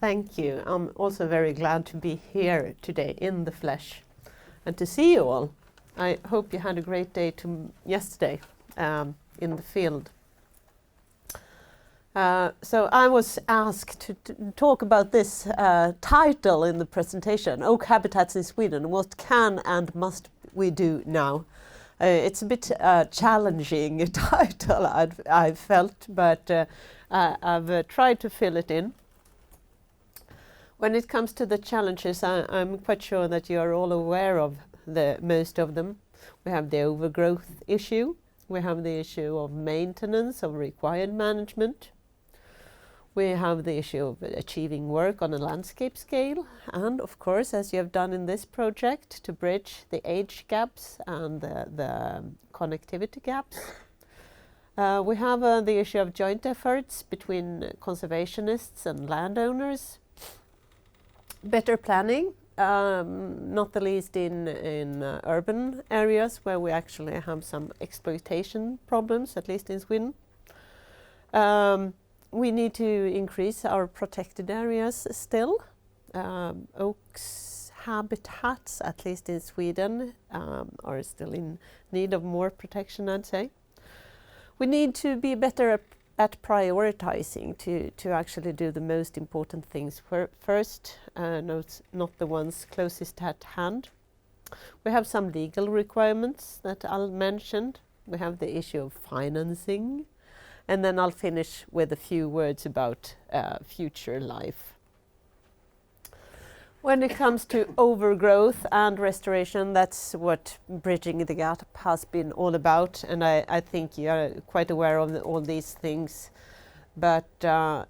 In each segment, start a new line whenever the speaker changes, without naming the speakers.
Thank you. I'm also very glad to be here today in the flesh and to see you all. I hope you had a great day yesterday in the field. So I was asked to talk about this title in the presentation, Oak Habitats in Sweden, what can and must we do now? It's a bit challenging title, I've felt, but I've tried to fill it in. When it comes to the challenges, I'm quite sure that you are all aware of most of them. We have the overgrowth issue, we have the issue of maintenance of required management, we have the issue of achieving work on a landscape scale, and of course, as you have done in this project, to bridge the age gaps and the connectivity gaps. We have the issue of joint efforts between conservationists and landowners. Better planning, not the least in urban areas where we actually have some exploitation problems, at least in Sweden. We need to increase our protected areas still. Oaks habitats, at least in Sweden, are still in need of more protection, I'd say. We need to be better at prioritizing to actually do the most important things first, not the ones closest at hand. We have some legal requirements that I'll mention. We have the issue of financing, and then I'll finish with a few words about future life. When it comes to overgrowth and restoration, that's what Bridging the Gap has been all about, and I think you are quite aware of all these things. But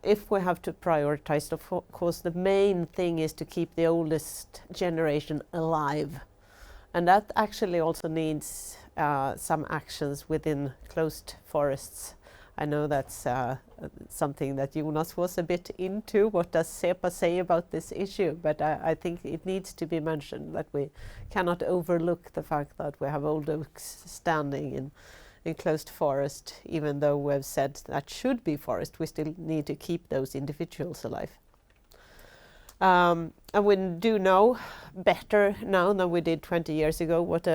if we have to prioritize, of course, the main thing is to keep the oldest generation alive. And that actually also needs some actions within closed forests. I know that's something that Jonas was a bit into. What does SEPA say about this issue? But I think it needs to be mentioned that we cannot overlook the fact that we have old oaks standing in closed forest. Even though we've said that should be forest, we still need to keep those individuals alive. And we do know better now than we did 20 years ago what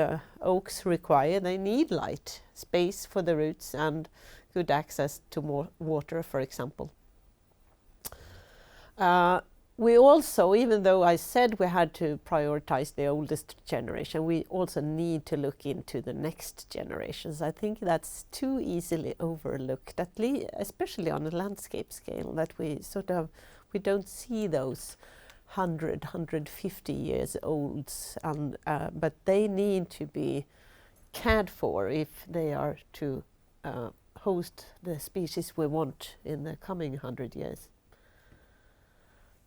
oaks require. They need light, space for the roots, and good access to more water, for example. We also, even though I said we had to prioritize the oldest generation, we also need to look into the next generations. I think that's too easily overlooked, especially on a landscape scale, that we don't see those 150 years olds, but they need to be cared for if they are to host the species we want in the coming 100 years.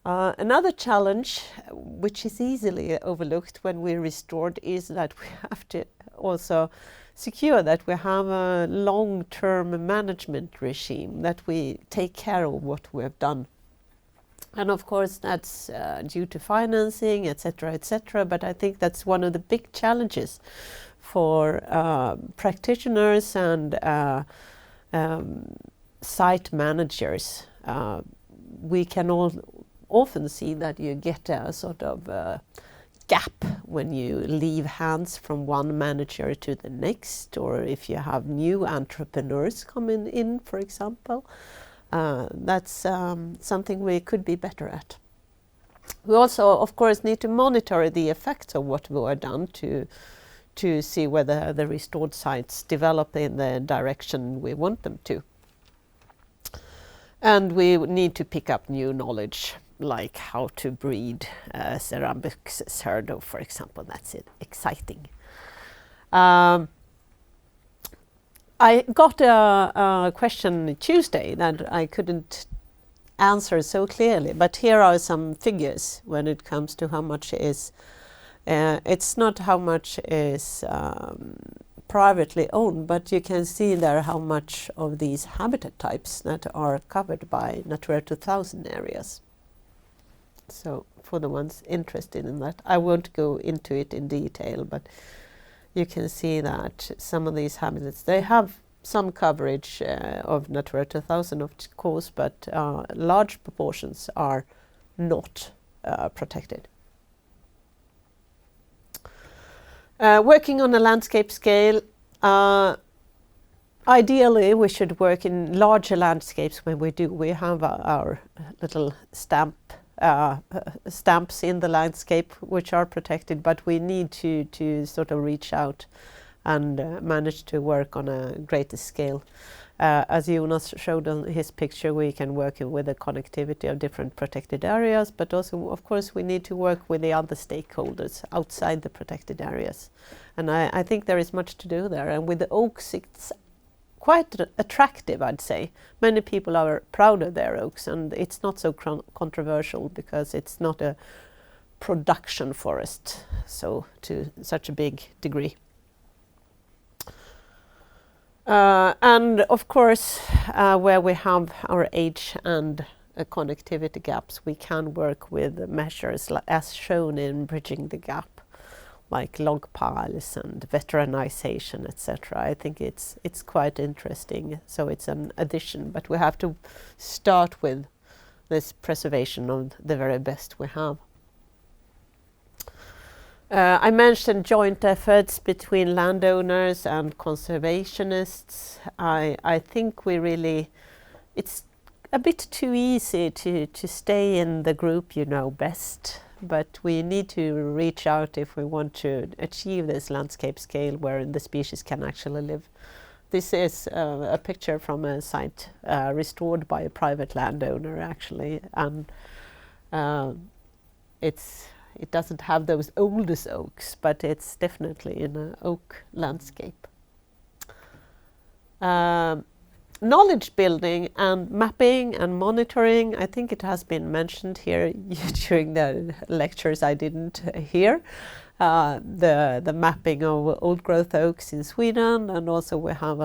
Another challenge, which is easily overlooked when we restored, is that we have to also secure that we have a long-term management regime, that we take care of what we have done. And of course that's due to financing, etc., etc., but I think that's one of the big challenges for practitioners and site managers. We can often see that you get a sort of gap when you leave hands from one manager to the next, or if you have new entrepreneurs coming in, for example. That's something we could be better at. We also, of course, need to monitor the effects of what we have done to see whether the restored sites develop in the direction we want them to. And we need to pick up new knowledge, like how to breed Cerambyx cerdo, for example. That's exciting. I got a question Tuesday that I couldn't answer so clearly, but here are some figures when it comes to how much is it's not how much is privately owned, but you can see there how much of these habitat types that are covered by Natura 2000 areas. So for the ones interested in that, I won't go into it in detail, but you can see that some of these habitats, they have some coverage of Natura 2000, of course, but large proportions are not protected. Working on a landscape scale, ideally we should work in larger landscapes. When we have our little stamps in the landscape which are protected, but we need to sort of reach out and manage to work on a greater scale. As Jonas showed on his picture, we can work with the connectivity of different protected areas, but also, of course, we need to work with the other stakeholders outside the protected areas. And I think there is much to do there. And with the oaks, it's quite attractive, I'd say. Many people are proud of their oaks, and it's not so controversial because it's not a production forest, so to such a big degree. And of course, where we have our age and connectivity gaps, we can work with measures as shown in Bridging the Gap, like log piles and veteranization, etc. I think it's quite interesting. So it's an addition, but we have to start with this preservation of the very best we have. I mentioned joint efforts between landowners and conservationists. I think it's a bit too easy to stay in the group you know best, but we need to reach out if we want to achieve this landscape scale where the species can actually live. This is a picture from a site restored by a private landowner, actually, and it doesn't have those oldest oaks, but it's definitely in an oak landscape. Knowledge building and mapping and monitoring, I think it has been mentioned here during the lectures I didn't hear. The mapping of old growth oaks in Sweden, and also we have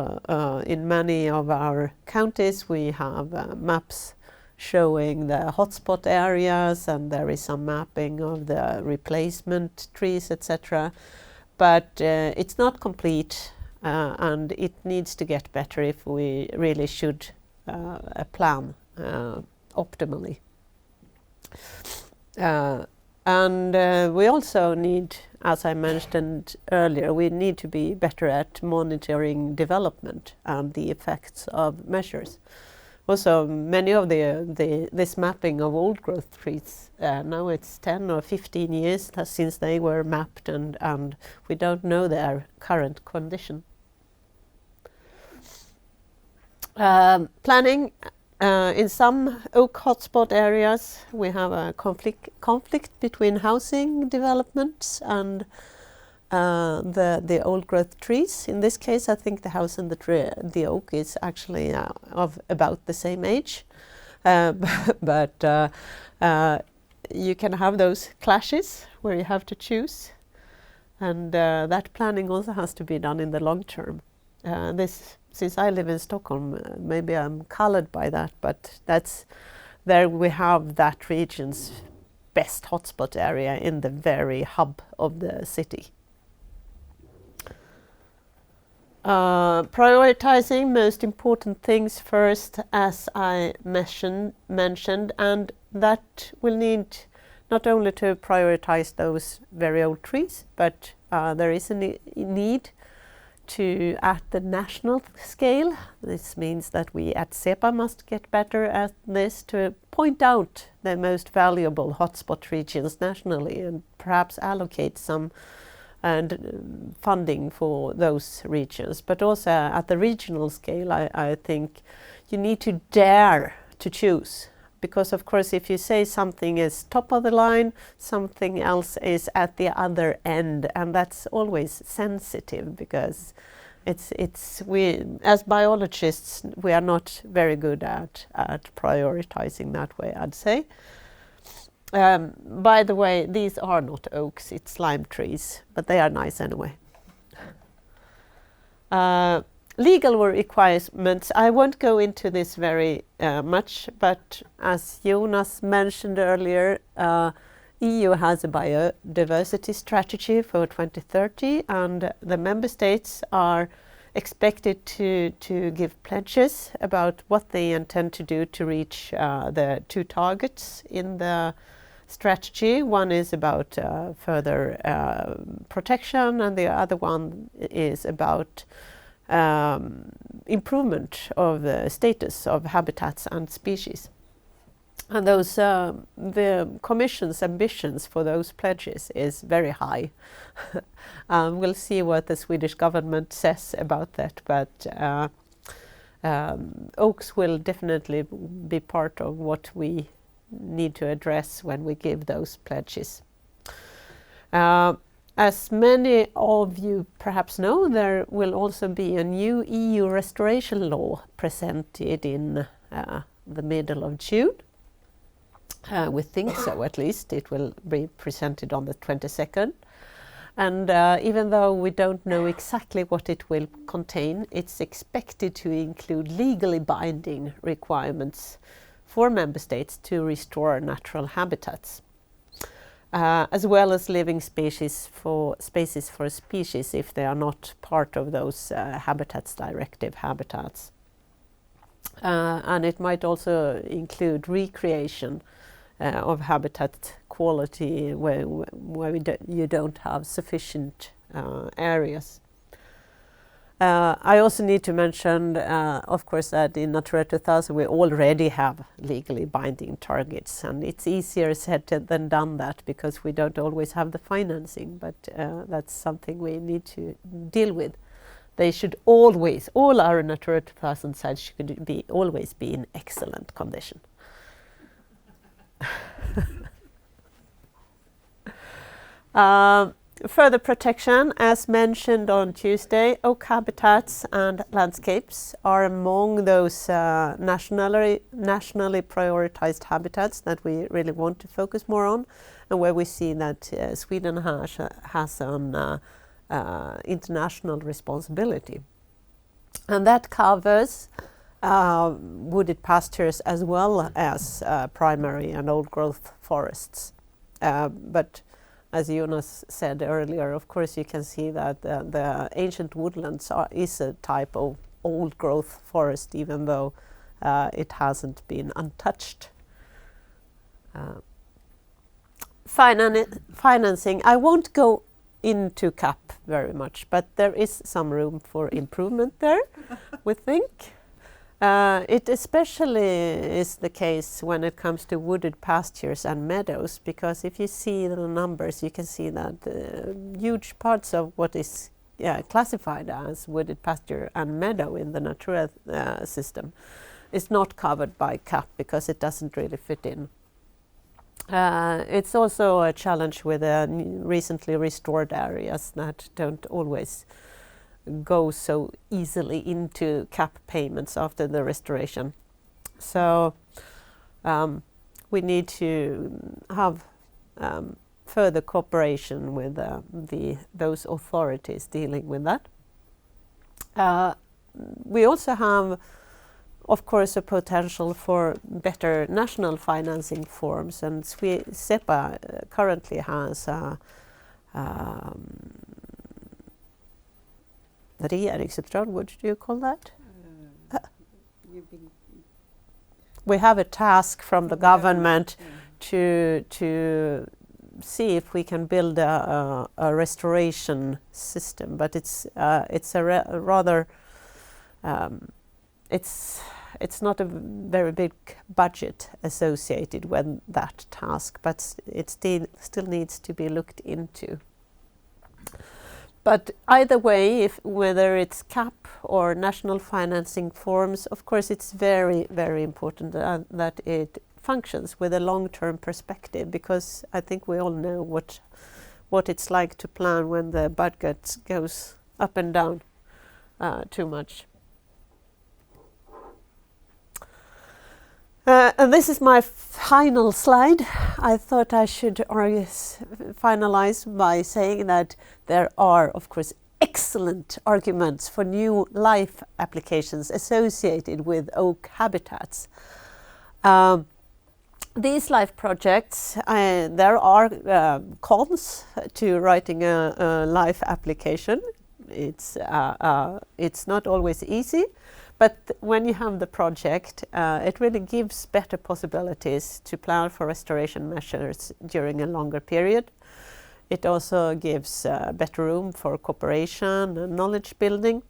in many of our counties we have maps showing the hotspot areas, and there is some mapping of the replacement trees, etc. But it's not complete, and it needs to get better if we really should plan optimally. And we also need, as I mentioned earlier, we need to be better at monitoring development and the effects of measures. Also, many of this mapping of old growth trees, now it's 10 or 15 years since they were mapped, and we don't know their current condition. Planning. In some oak hotspot areas, we have a conflict between housing developments and the old growth trees. In this case, I think the house and the oak is actually of about the same age, but you can have those clashes where you have to choose, and that planning also has to be done in the long term. Since I live in Stockholm, maybe I'm colored by that, but there we have that region's best hotspot area in the very hub of the city. Prioritizing most important things first, as I mentioned, and that will need not only to prioritize those very old trees, but there is a need to at the national scale. This means that we at CEPA must get better at this, to point out the most valuable hotspot regions nationally and perhaps allocate some funding for those regions. But also at the regional scale, I think you need to dare to choose. Because of course, if you say something is top of the line, something else is at the other end, and that's always sensitive, because we as biologists, we are not very good at prioritizing that way, I'd say. By the way, these are not oaks, it's lime trees, but they are nice anyway. Legal requirements, I won't go into this very much, but as Jonas mentioned earlier, EU has a biodiversity strategy for 2030, and the member states are expected to give pledges about what they intend to do to reach the 2 targets in the strategy. One is about further protection, and the other one is about improvement of the status of habitats and species. And those the Commission's ambitions for those pledges is very high. We'll see what the Swedish government says about that, but oaks will definitely be part of what we need to address when we give those pledges. As many of you perhaps know, there will also be a new EU restoration law presented in the middle of June. We think so, at least. It will be presented on the 22nd. And even though we don't know exactly what it will contain, it's expected to include legally binding requirements for member states to restore natural habitats, as well as living spaces for species if they are not part of those Habitats Directive habitats. And it might also include recreation of habitat quality where you don't have sufficient areas. I also need to mention, of course, that in Natura 2000 we already have legally binding targets, and it's easier said than done that because we don't always have the financing, but that's something we need to deal with. They should always, all our Natura 2000 sites should always be in excellent condition. Further protection, as mentioned on Tuesday, oak habitats and landscapes are among those nationally prioritized habitats that we really want to focus more on, and where we see that Sweden has an international responsibility. And that covers wooded pastures as well as primary and old growth forests. But as Jonas said earlier, of course you can see that the ancient woodlands is a type of old growth forest, even though it hasn't been untouched. Financing, I won't go into CAP very much, but there is some room for improvement there, we think. It especially is the case when it comes to wooded pastures and meadows, because if you see the numbers, you can see that huge parts of what is classified as wooded pasture and meadow in the Natura system is not covered by CAP because it doesn't really fit in. It's also a challenge with recently restored areas that don't always go so easily into CAP payments after the restoration. So we need to have further cooperation with those authorities dealing with that. We also have, of course, a potential for better national financing forms, and SEPA currently has regeringsuppdrag, what do you call that? We have a task from the government to see if we can build a restoration system, but it's a rather it's not a very big budget associated with that task, but it still needs to be looked into. But either way, whether it's CAP or national financing forms, of course it's very, very important that it functions with a long-term perspective, because I think we all know what it's like to plan when the budget goes up and down too much. And this is my final slide. I thought I should finalize by saying that there are, of course, excellent arguments for new life applications associated with oak habitats. These life projects, there are cons to writing a life application. it's not always easy, but when you have the project, it really gives better possibilities to plan for restoration measures during a longer period. It also gives better room for cooperation and knowledge building.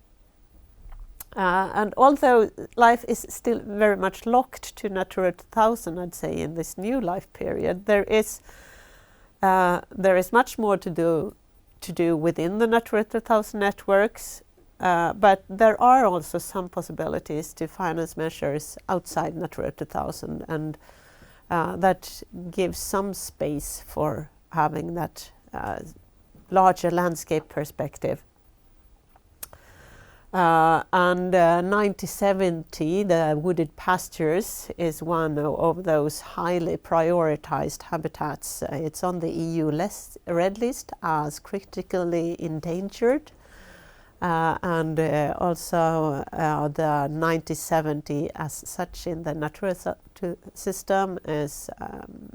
And although life is still very much locked to Natura 2000, I'd say, in this new life period, there is much more to do within the Natura 2000 networks, but there are also some possibilities to finance measures outside Natura 2000, and that gives some space for having that larger landscape perspective. And 9070, the wooded pastures, is one of those highly prioritized habitats. It's on the EU red list as critically endangered. And also the 9070 as such in the Natura system is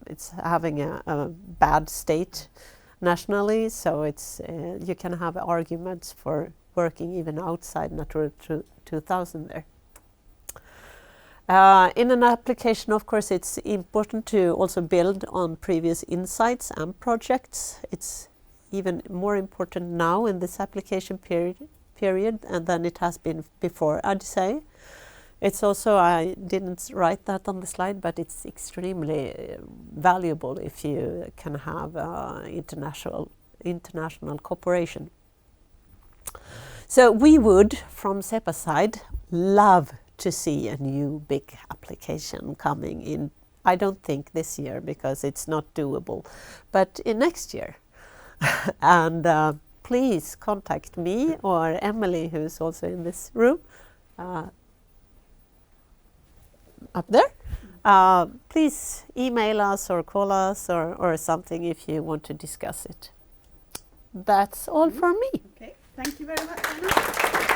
it's having a bad state nationally, so it's you can have arguments for working even outside Natura 2000 there. In an application, of course, it's important to also build on previous insights and projects. It's even more important now in this application period than it has been before, I'd say. It's also, I didn't write that on the slide, but it's extremely valuable if you can have international cooperation. So we would, from SEPA's side, love to see a new big application coming in. I don't think this year because it's not doable, but in next year. And please contact me or Emily, who's also in this room, up there. Please email us or call us or something if you want to discuss it. That's all for me.
Okay. Thank you very much, Anna.